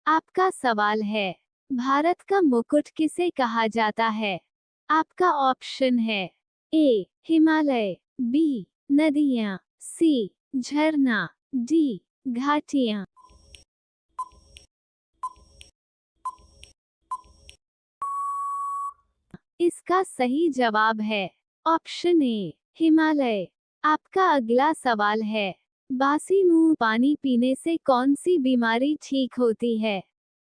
आपका सवाल है, भारत का मुकुट किसे कहा जाता है? आपका ऑप्शन है ए हिमालय, बी नदियां, सी झरना, डी घाटियां। इसका सही जवाब है ऑप्शन ए हिमालय। आपका अगला सवाल है, बासी मुंह पानी पीने से कौन सी बीमारी ठीक होती है?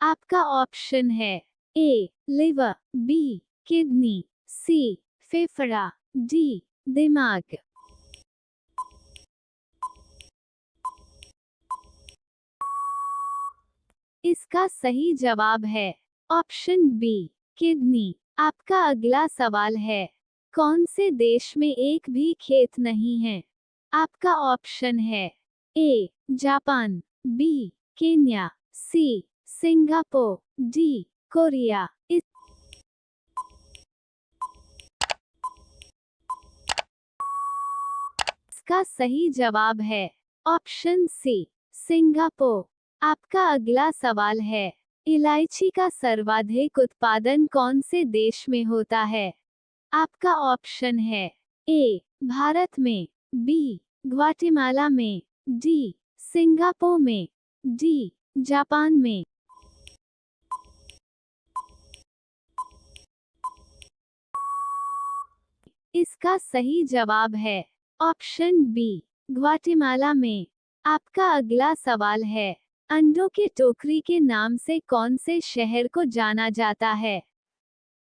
आपका ऑप्शन है ए लिवर, बी किडनी, सी फेफड़ा, डी दिमाग। इसका सही जवाब है ऑप्शन बी किडनी। आपका अगला सवाल है, कौन से देश में एक भी खेत नहीं है? आपका ऑप्शन है A Japan, B Kenya, C Singapore, D Korea. इसका सही जवाब है ऑप्शन सी सिंगापुर। आपका अगला सवाल है, इलायची का सर्वाधिक उत्पादन कौन से देश में होता है? आपका ऑप्शन है ए भारत में, बी ग्वाटेमाला में, डी सिंगापुर में, डी जापान में। इसका सही जवाब है ऑप्शन बी ग्वाटेमाला में। आपका अगला सवाल है, अंडों की टोकरी के नाम से कौन से शहर को जाना जाता है?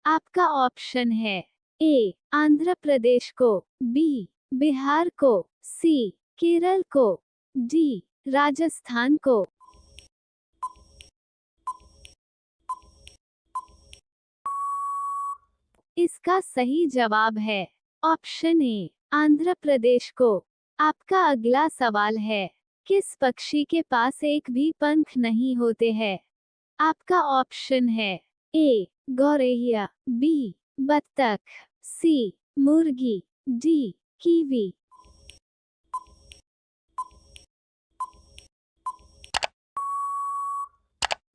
आपका ऑप्शन है ए आंध्र प्रदेश को, बी बिहार को, सी केरल को, डी राजस्थान को। इसका सही जवाब है ऑप्शन ए आंध्र प्रदेश को। आपका अगला सवाल है, किस पक्षी के पास एक भी पंख नहीं होते हैं? आपका ऑप्शन है ए गौरैया, बी बत्तख, सी मुर्गी, डी कीवी।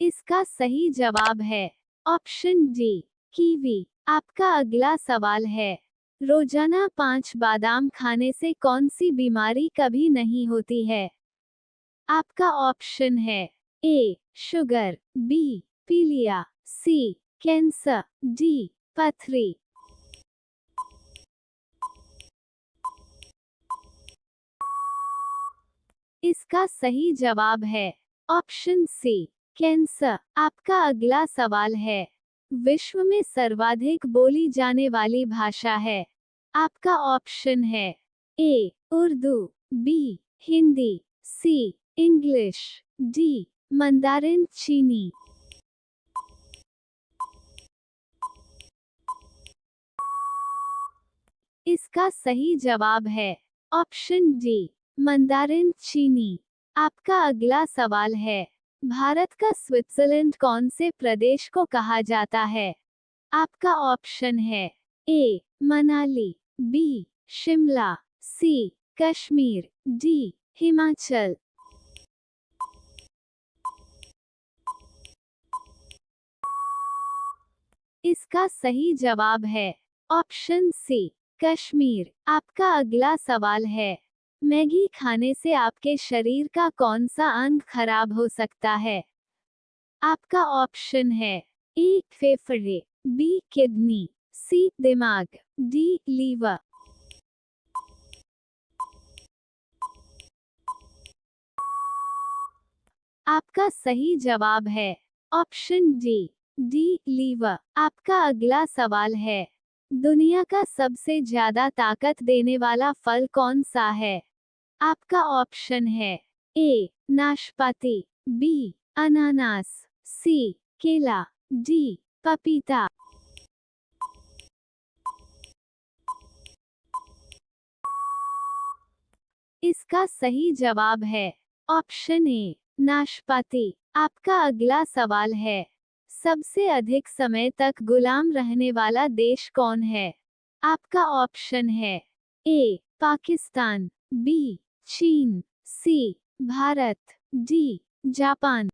इसका सही जवाब है ऑप्शन डी कीवी। आपका अगला सवाल है, रोजाना 5 बादाम खाने से कौन सी बीमारी कभी नहीं होती है? आपका ऑप्शन है ए शुगर, बी पीलिया, सी कैंसर, डी पथरी। इसका सही जवाब है ऑप्शन सी कैंसर। आपका अगला सवाल है, विश्व में सर्वाधिक बोली जाने वाली भाषा है? आपका ऑप्शन है ए उर्दू, बी हिंदी, सी इंग्लिश, डी मंदारिन चीनी। इसका सही जवाब है ऑप्शन डी मंदारिन चीनी। आपका अगला सवाल है, भारत का स्विट्जरलैंड कौन से प्रदेश को कहा जाता है? आपका ऑप्शन है ए मनाली, बी शिमला, सी कश्मीर, डी हिमाचल। इसका सही जवाब है ऑप्शन सी कश्मीर। आपका अगला सवाल है, मैगी खाने से आपके शरीर का कौन सा अंग खराब हो सकता है? आपका ऑप्शन है ए फेफड़े, बी किडनी, सी दिमाग, डी लीवर। आपका सही जवाब है ऑप्शन डी लीवर। आपका अगला सवाल है, दुनिया का सबसे ज्यादा ताकत देने वाला फल कौन सा है? आपका ऑप्शन है ए नाशपाती, बी अनानास, सी केला, डी पपीता। इसका सही जवाब है ऑप्शन ए नाशपाती। आपका अगला सवाल है, सबसे अधिक समय तक गुलाम रहने वाला देश कौन है? आपका ऑप्शन है ए पाकिस्तान, बी चीन, सी भारत, डी जापान।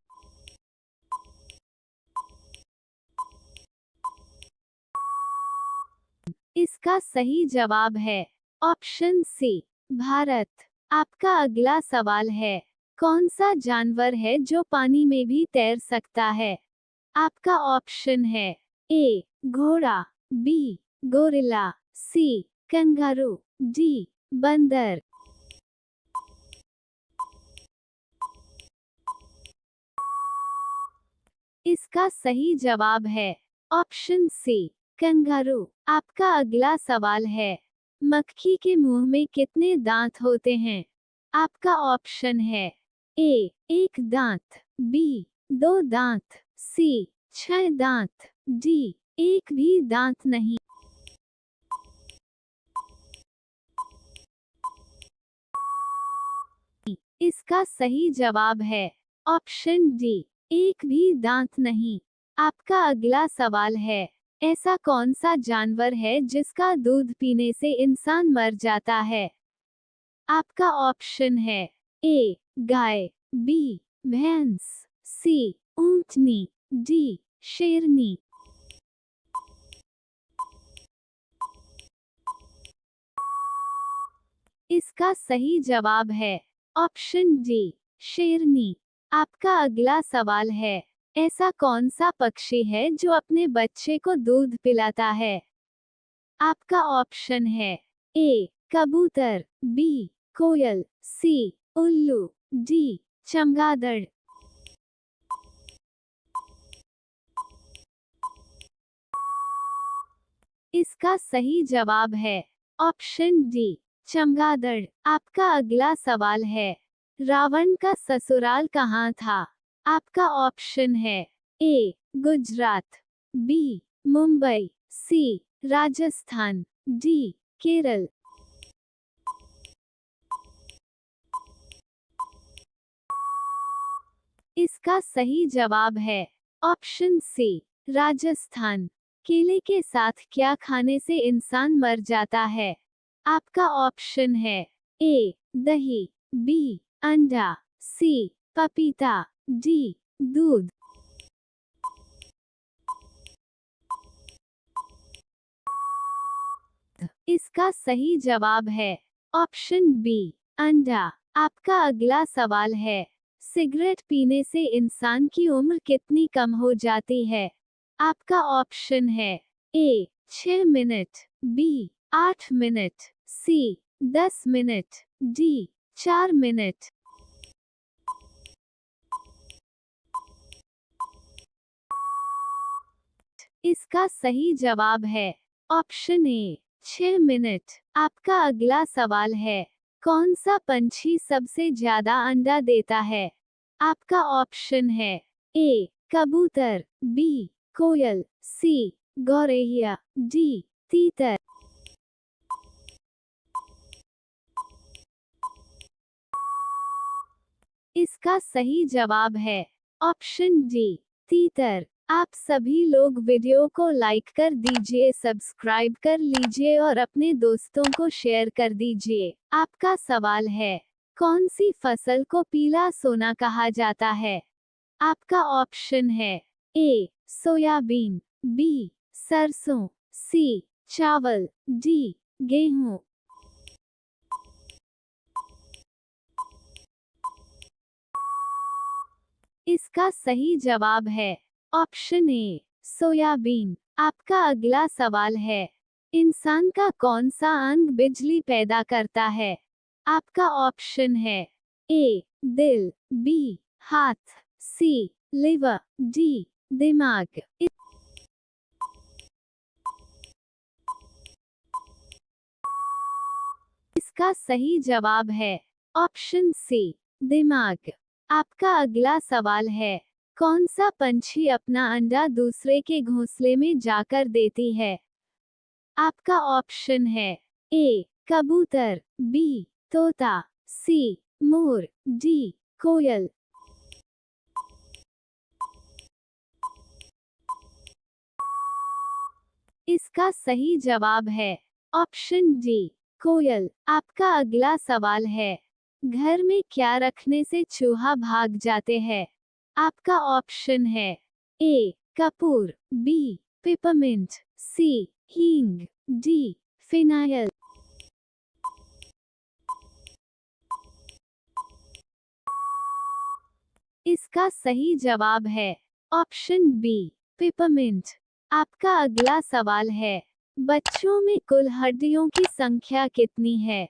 इसका सही जवाब है ऑप्शन सी भारत। आपका अगला सवाल है कौन सा जानवर है जो पानी में भी तैर सकता है? आपका ऑप्शन है ए घोड़ा, बी गोरिल्ला, सी कंगारू, डी बंदर। इसका सही जवाब है ऑप्शन सी कंगारू। आपका अगला सवाल है मक्खी के मुंह में कितने दांत होते हैं? आपका ऑप्शन है ए एक दांत, बी दो दांत, सी 6 दांत, डी एक भी दांत नहीं। इसका सही जवाब है ऑप्शन डी एक भी दांत नहीं। आपका अगला सवाल है ऐसा कौन सा जानवर है जिसका दूध पीने से इंसान मर जाता है? आपका ऑप्शन है ए गाय, बी भैंस, सी ऊंटनी, डी शेरनी। इसका सही जवाब है ऑप्शन डी शेरनी। आपका अगला सवाल है ऐसा कौन सा पक्षी है जो अपने बच्चे को दूध पिलाता है? आपका ऑप्शन है ए कबूतर, बी कोयल, सी उल्लू, डी चमगादड़। इसका सही जवाब है ऑप्शन डी चमगादड़। आपका अगला सवाल है रावण का ससुराल कहाँ था? आपका ऑप्शन है ए गुजरात, बी मुंबई, सी राजस्थान, डी केरल। इसका सही जवाब है ऑप्शन सी राजस्थान। केले के साथ क्या खाने से इंसान मर जाता है? आपका ऑप्शन है ए दही, बी अंडा, सी पपीता, डी दूध। इसका सही जवाब है ऑप्शन बी अंडा। आपका अगला सवाल है सिगरेट पीने से इंसान की उम्र कितनी कम हो जाती है? आपका ऑप्शन है ए 6 मिनट, बी 8 मिनट, सी 10 मिनट, डी 4 मिनट। इसका सही जवाब है ऑप्शन ए 6 मिनट। आपका अगला सवाल है कौन सा पंछी सबसे ज्यादा अंडा देता है? आपका ऑप्शन है ए कबूतर, बी कोयल, सी गौरैया, डी तीतर। इसका सही जवाब है ऑप्शन डी तीतर। आप सभी लोग वीडियो को लाइक कर दीजिए, सब्सक्राइब कर लीजिए और अपने दोस्तों को शेयर कर दीजिए। आपका सवाल है कौन सी फसल को पीला सोना कहा जाता है? आपका ऑप्शन है ए सोयाबीन, बी सरसों, सी चावल, डी गेहूं। इसका सही जवाब है ऑप्शन ए सोयाबीन। आपका अगला सवाल है इंसान का कौन सा अंग बिजली पैदा करता है? आपका ऑप्शन है ए दिल, बी हाथ, सी लिवर, डी दिमाग। इसका सही जवाब है ऑप्शन सी दिमाग। आपका अगला सवाल है कौन सा पंछी अपना अंडा दूसरे के घोंसले में जाकर देती है? आपका ऑप्शन है ए कबूतर, बी तोता, सी मोर, डी कोयल। इसका सही जवाब है ऑप्शन डी कोयल। आपका अगला सवाल है घर में क्या रखने से चूहा भाग जाते हैं? आपका ऑप्शन है ए कपूर, बी पिपरमिंट, सी हींग, डी फिनाइल। इसका सही जवाब है ऑप्शन बी पिपरमिंट। आपका अगला सवाल है, बच्चों में कुल हड्डियों की संख्या कितनी है?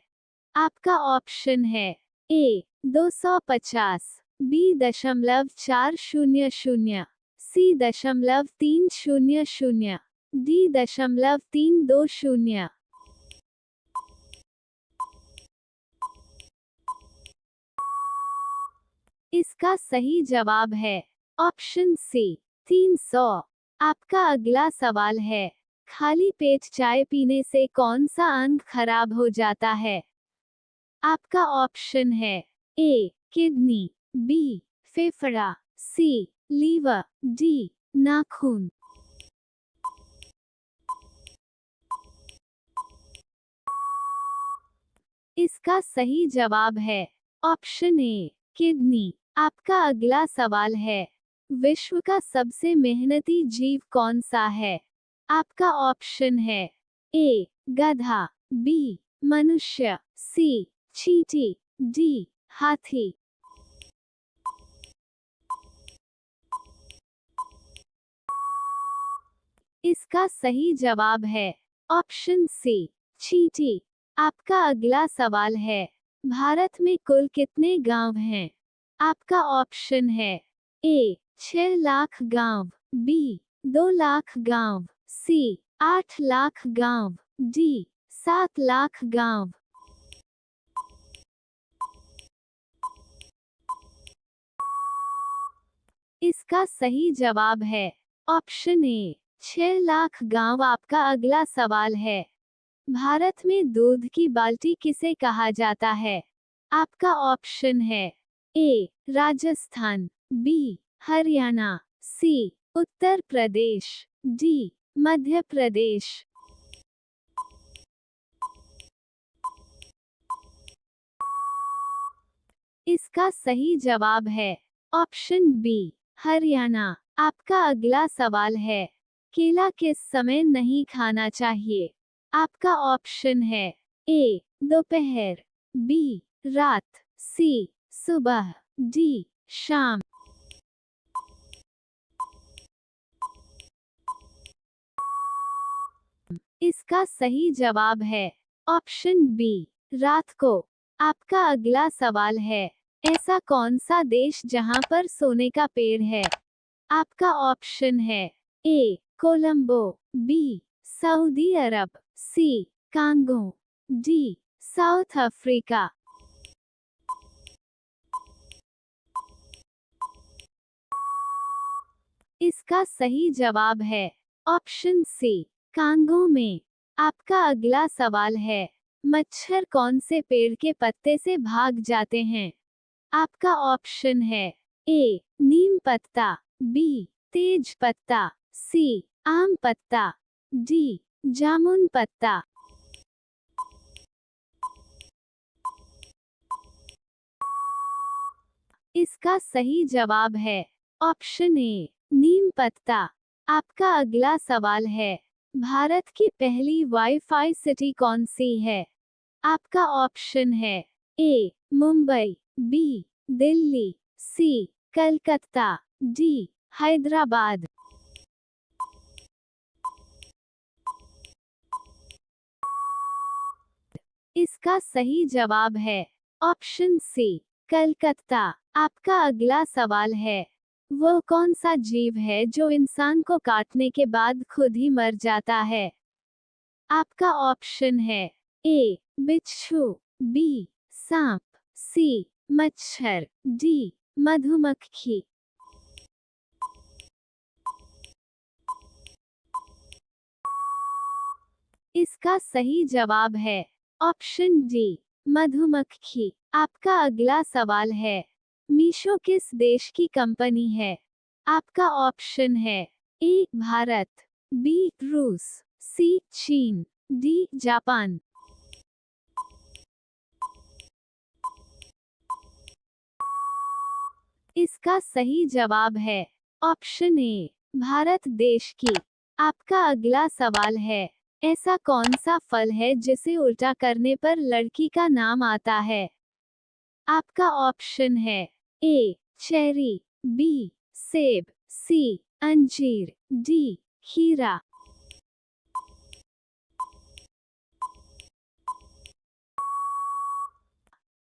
आपका ऑप्शन है ए 250, बी 400, सी 300, डी 320। इसका सही जवाब है ऑप्शन सी 300। आपका अगला सवाल है, खाली पेट चाय पीने से कौन सा अंग खराब हो जाता है? आपका ऑप्शन है ए किडनी, बी फेफड़ा, सी लीवर, डी नाखून। इसका सही जवाब है ऑप्शन ए किडनी। आपका अगला सवाल है, विश्व का सबसे मेहनती जीव कौन सा है? आपका ऑप्शन है ए गधा, बी मनुष्य, सी चींटी, डी हाथी। इसका सही जवाब है ऑप्शन सी चींटी। आपका अगला सवाल है, भारत में कुल कितने गांव हैं? आपका ऑप्शन है ए 6 लाख गांव, बी 2 लाख गांव, सी 8 लाख गांव, डी 7 लाख गांव। इसका सही जवाब है ऑप्शन ए 6 लाख गांव। आपका अगला सवाल है, भारत में दूध की बाल्टी किसे कहा जाता है? आपका ऑप्शन है ए राजस्थान, बी हरियाणा, सी उत्तर प्रदेश, डी मध्य प्रदेश। इसका सही जवाब है ऑप्शन बी हरियाणा। आपका अगला सवाल है, केला किस समय नहीं खाना चाहिए? आपका ऑप्शन है ए दोपहर, बी रात, सी सुबह, डी शाम। इसका सही जवाब है ऑप्शन बी रात को। आपका अगला सवाल है, ऐसा कौन सा देश जहां पर सोने का पेड़ है? आपका ऑप्शन है ए कोलंबो, बी सऊदी अरब, सी कांगो, डी साउथ अफ्रीका। इसका सही जवाब है ऑप्शन सी कांगो में। आपका अगला सवाल है, मच्छर कौन से पेड़ के पत्ते से भाग जाते हैं? आपका ऑप्शन है ए नीम पत्ता, बी तेज पत्ता, सी आम पत्ता, डी जामुन पत्ता। इसका सही जवाब है ऑप्शन ए नीम पत्ता। आपका अगला सवाल है, भारत की पहली वाईफाई सिटी कौन सी है? आपका ऑप्शन है ए मुंबई, बी दिल्ली, सी कलकत्ता, डी हैदराबाद। इसका सही जवाब है ऑप्शन सी कलकत्ता। आपका अगला सवाल है, वो कौन सा जीव है जो इंसान को काटने के बाद खुद ही मर जाता है? आपका ऑप्शन है ए बिच्छू, बी सांप, सी मच्छर, डी मधुमक्खी। इसका सही जवाब है ऑप्शन डी मधुमक्खी। आपका अगला सवाल है, मीशो किस देश की कंपनी है? आपका ऑप्शन है ए भारत, बी रूस, सी चीन, डी जापान। इसका सही जवाब है ऑप्शन ए भारत देश की। आपका अगला सवाल है, ऐसा कौन सा फल है जिसे उल्टा करने पर लड़की का नाम आता है? आपका ऑप्शन है ए चेरी, बी सेब, सी अंजीर, डी खीरा।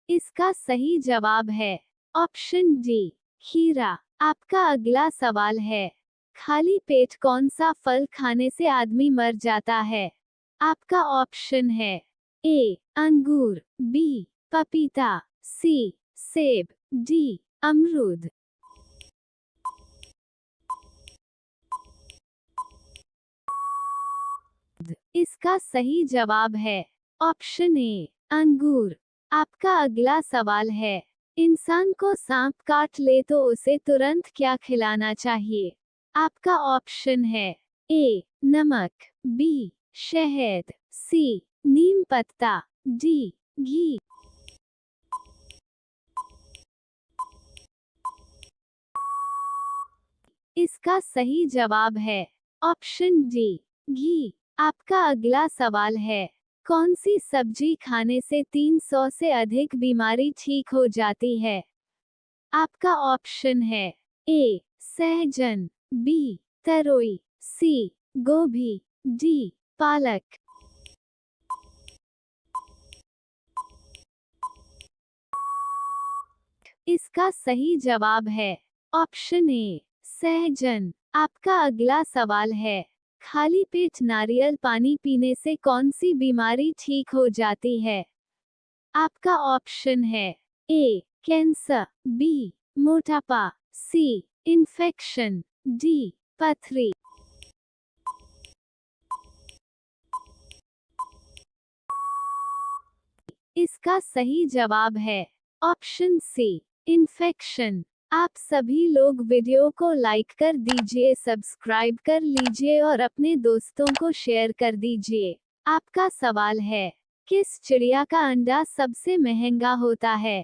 इसका सही जवाब है ऑप्शन डी खीरा। आपका अगला सवाल है, खाली पेट कौन सा फल खाने से आदमी मर जाता है? आपका ऑप्शन है ए अंगूर, बी पपीता, सी सेब, डी अमरूद। इसका सही जवाब है ऑप्शन ए अंगूर। आपका अगला सवाल है, इंसान को सांप काट ले तो उसे तुरंत क्या खिलाना चाहिए? आपका ऑप्शन है ए नमक, बी शहद, सी नीम पत्ता, डी घी। इसका सही जवाब है ऑप्शन डी घी। आपका अगला सवाल है, कौन सी सब्जी खाने से 300 से अधिक बीमारी ठीक हो जाती है? आपका ऑप्शन है ए सहजन, बी तरोई, सी गोभी, डी पालक। इसका सही जवाब है ऑप्शन ए सहजन। आपका अगला सवाल है, खाली पेट नारियल पानी पीने से कौन सी बीमारी ठीक हो जाती है? आपका ऑप्शन है ए कैंसर, बी मोटापा, सी इन्फेक्शन, डी पथरी। इसका सही जवाब है ऑप्शन सी इन्फेक्शन। आप सभी लोग वीडियो को लाइक कर दीजिए, सब्सक्राइब कर लीजिए और अपने दोस्तों को शेयर कर दीजिए। आपका सवाल है, किस चिड़िया का अंडा सबसे महंगा होता है?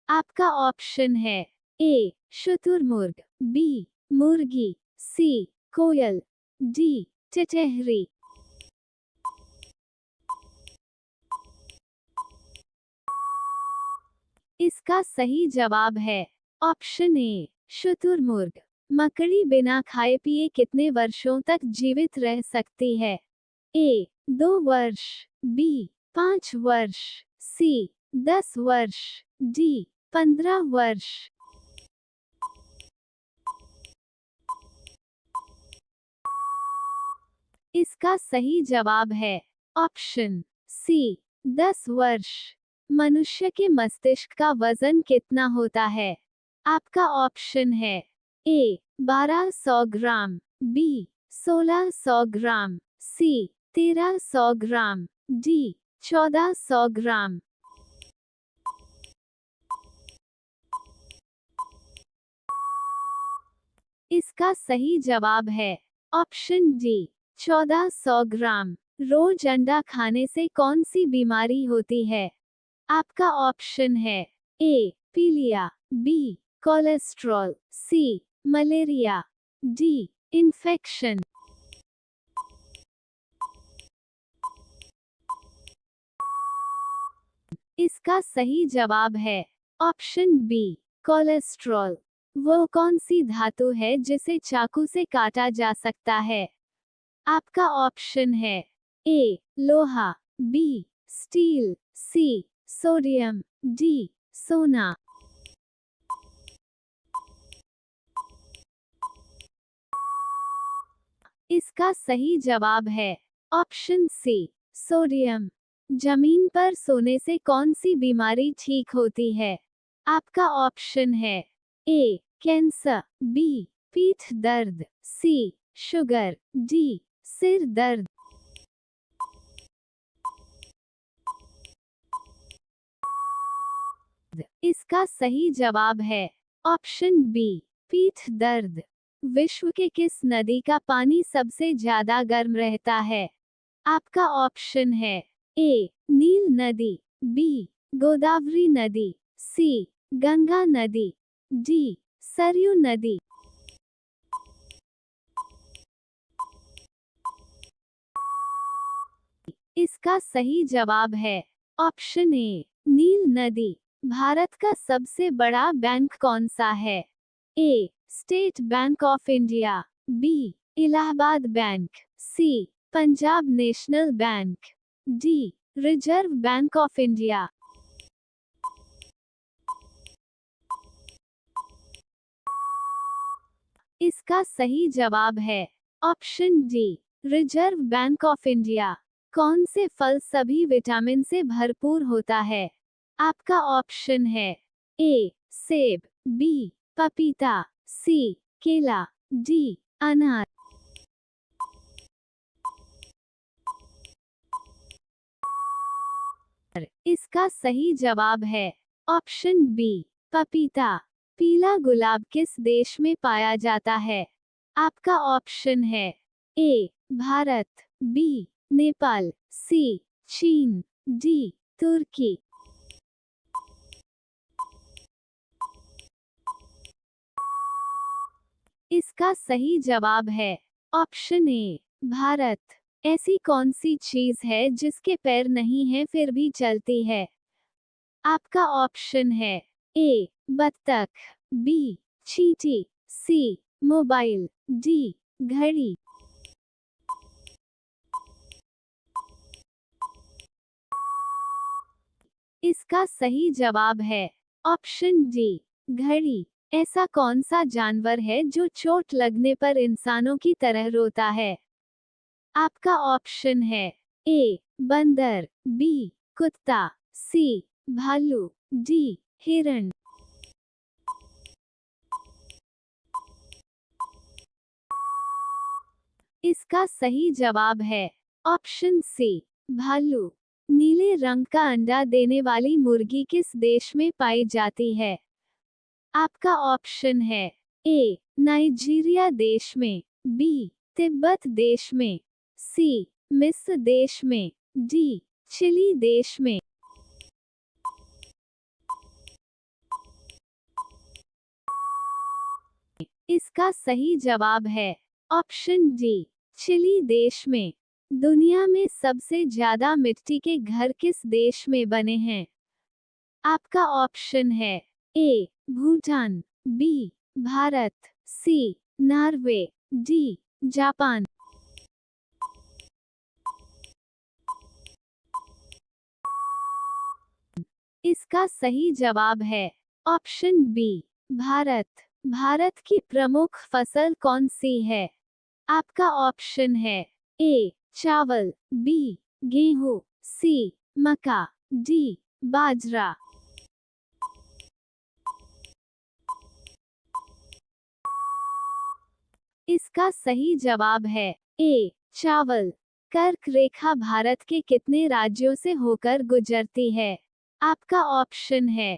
आपका ऑप्शन है ए शुतुरमुर्ग, बी मुर्गी, सी कोयल, डी टिटहरी। इसका सही जवाब है ऑप्शन ए शुतुरमुर्ग। मकड़ी बिना खाए पिए कितने वर्षों तक जीवित रह सकती है? ए 2 वर्ष, बी 5 वर्ष, सी 10 वर्ष, डी 15 वर्ष। इसका सही जवाब है ऑप्शन सी 10 वर्ष। मनुष्य के मस्तिष्क का वजन कितना होता है? आपका ऑप्शन है ए 1200 ग्राम, बी 1600 ग्राम, सी 1300 ग्राम, डी 1400 ग्राम। इसका सही जवाब है ऑप्शन डी 1400 ग्राम। रोज अंडा खाने से कौन सी बीमारी होती है? आपका ऑप्शन है ए पीलिया, बी कोलेस्ट्रॉल, सी मलेरिया, डी इन्फेक्शन। इसका सही जवाब है ऑप्शन बी कोलेस्ट्रॉल। वो कौन सी धातु है जिसे चाकू से काटा जा सकता है? आपका ऑप्शन है ए लोहा, B steel, C sodium, D सोना। इसका सही जवाब है ऑप्शन सी सोडियम। जमीन पर सोने से कौन सी बीमारी ठीक होती है? आपका ऑप्शन है ए कैंसर, बी पीठ दर्द, सी शुगर, डी सिर दर्द। इसका सही जवाब है ऑप्शन बी पीठ दर्द। विश्व के किस नदी का पानी सबसे ज्यादा गर्म रहता है? आपका ऑप्शन है ए नील नदी, बी गोदावरी नदी, सी गंगा नदी, डी सरयू नदी। इसका सही जवाब है ऑप्शन ए नील नदी। भारत का सबसे बड़ा बैंक कौन सा है? A State Bank of India, B Allahabad Bank, C Punjab National Bank, D Reserve Bank of India. इसका सही जवाब है option D Reserve Bank of India. कौन से फल सभी विटामिन से भरपूर होता है? आपका ऑप्शन है ए सेब, बी पपीता, सी केला, डी अनार। इसका सही जवाब है ऑप्शन बी पपीता। पीला गुलाब किस देश में पाया जाता है? आपका ऑप्शन है ए भारत, बी नेपाल, सी चीन, डी तुर्की। इसका सही जवाब है ऑप्शन ए भारत। ऐसी कौन सी चीज है जिसके पैर नहीं हैं फिर भी चलती है? आपका ऑप्शन है ए बत्तख, बी चींटी, सी मोबाइल, डी घड़ी। इसका सही जवाब है ऑप्शन डी घड़ी। ऐसा कौन सा जानवर है जो चोट लगने पर इंसानों की तरह रोता है? आपका ऑप्शन है ए बंदर, बी कुत्ता, सी भालू, डी हिरण। इसका सही जवाब है ऑप्शन सी भालू। नीले रंग का अंडा देने वाली मुर्गी किस देश में पाई जाती है? आपका ऑप्शन है ए नाइजीरिया देश में, बी तिब्बत देश में, सी मिस्र देश में, डी चिली देश में। इसका सही जवाब है ऑप्शन डी चिली देश में। दुनिया में सबसे ज्यादा मिट्टी के घर किस देश में बने हैं? आपका ऑप्शन है ए भूटान, बी भारत, सी नॉर्वे, डी जापान। इसका सही जवाब है ऑप्शन बी भारत। भारत की प्रमुख फसल कौन सी है? आपका ऑप्शन है ए चावल, बी गेहूं, सी मक्का, डी बाजरा। इसका सही जवाब है ए चावल। कर्क रेखा भारत के कितने राज्यों से होकर गुजरती है? आपका ऑप्शन है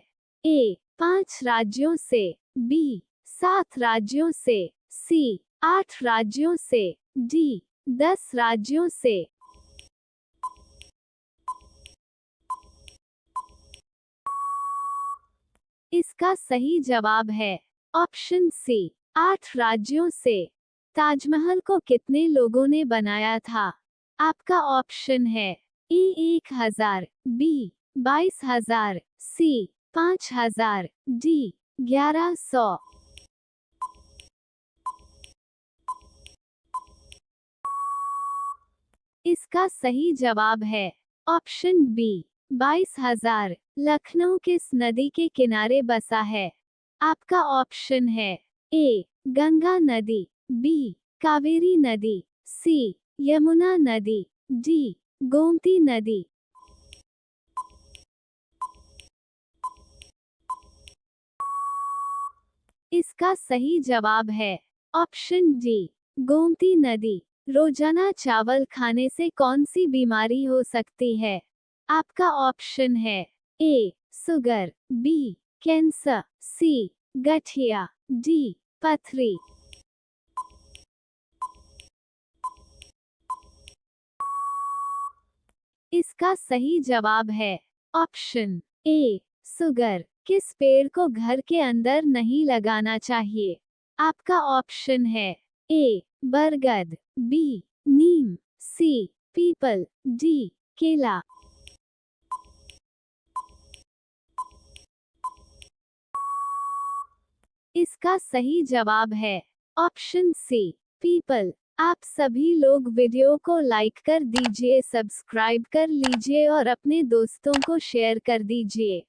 ए 5 राज्यों से, बी 7 राज्यों से, सी 8 राज्यों से, डी 10 राज्यों से। इसका सही जवाब है ऑप्शन सी 8 राज्यों से। ताजमहल को कितने लोगों ने बनाया था? आपका ऑप्शन है ए 1000, बी 22,000, सी 5,000, डी 1100। इसका सही जवाब है ऑप्शन बी 22,000। लखनऊ किस नदी के किनारे बसा है? आपका ऑप्शन है ए गंगा नदी, बी कावेरी नदी, सी यमुना नदी, डी गोमती नदी। इसका सही जवाब है ऑप्शन डी गोमती नदी। रोजाना चावल खाने से कौन सी बीमारी हो सकती है? आपका ऑप्शन है ए शुगर, बी कैंसर, सी गठिया, डी पथरी। इसका सही जवाब है ऑप्शन ए शुगर। किस पेड़ को घर के अंदर नहीं लगाना चाहिए? आपका ऑप्शन है ए बरगद, बी नीम, सी पीपल, डी केला। इसका सही जवाब है ऑप्शन सी पीपल। आप सभी लोग वीडियो को लाइक कर दीजिए, सब्सक्राइब कर लीजिए और अपने दोस्तों को शेयर कर दीजिए।